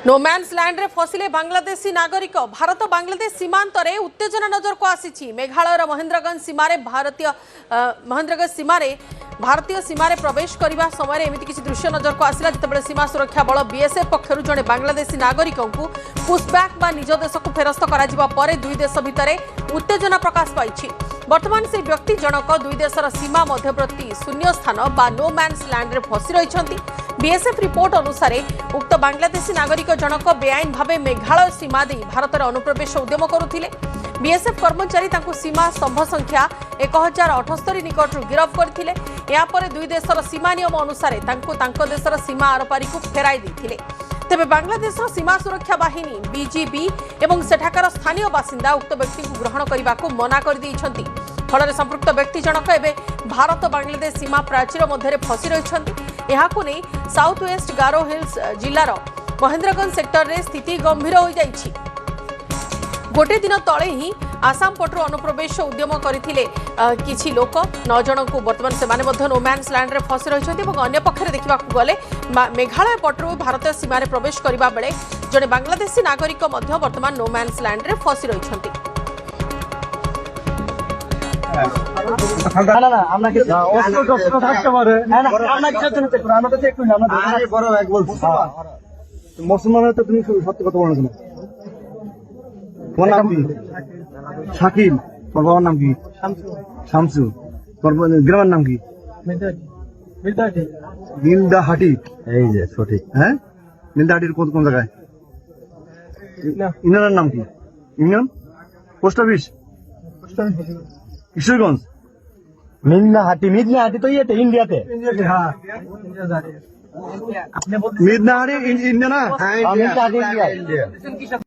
No man's land रे फसिले बांग्लादेशी नागरिक भारत बांग्लादेश सीमांत रे उत्तेजना नजर को आसी। मेघालयर महेंद्रगंज भारतीय सीमा रे प्रवेश करने समय एमती किसी दृश्य नजर को आसला जितेबाला सीमा सुरक्षा बल बीएसएफ पक्षर जड़े बांग्लादेशी नागरिक को पुशबैक बा निज देश को फेरस्त कर दुई देश भितर उत्तेजना प्रकाश पाई। वर्तमान से व्यक्ति जनक दुई देशर सीमा मध्यवर्ती शून्य स्थान बा नो मैन्स लैंड रे फसी रही। बीएसएफ रिपोर्ट अनुसार उक्त बांग्लादेशी नागरिक जनक बेआईन भावे मेघालय सीमा दे भारत अनुप्रवेश उद्यम करुथिले। बीएसएफ कर्मचारी तांकु सीमा स्तंभ संख्या 1078 निकट गिरफ करथिले। या परे दुई देशर सीमा नियम अनुसार तांकु तांको देशर सीमा आरपारी को फेराई देथिले। तेबे बांग्लादेश सीमा सुरक्षा बाहिनी बीजीबी एवं सेठाकार स्थानीय बासिंदा उक्त व्यक्ति को ग्रहण करने को मना कर दैछंती। फल संपृक्त व्यक्ति जनक एवं भारत बांग्लादेश सीमा प्राचीर मध्य फसी रही। यहां नहीं साउथ वेस्ट गारो हिल्स जिलार महेंद्रगंज सेक्टर रे स्थिति गंभीर हो जाइछि। गोटे दिन तले ही आसाम पटु अनुप्रवेश उद्यम करथिले किछि लोक 9 जन को वर्तमान से नोमैन्स लैंड रे फसी रहिछथि। अन्य पक्षरे देखा गले मेघालय पटु भारतीय सीमा रे प्रवेश करबा बेले जने बांग्लादेशी नागरिक मध्य वर्तमान नोमैन्स लैंड रे फसी रहिछथि। মুসলমান তো তুমি সত্য কথা বলো না। তোমার নাম কি? শাকিল। তোর বাবার নাম কি? শামসু। তোর গ্রামের নাম কি? নীলদাহাটি। এই যে সঠিক। হ্যাঁ, নীলদাহাটির কোন জায়গায়? ইউনিয়নের নাম কি? Union post office Kishoreganj. Midnahati তো ইয়েতে ইন্ডিয়াতে। হ্যাঁ, মিদনাহাটি ইন্ডিয়া না।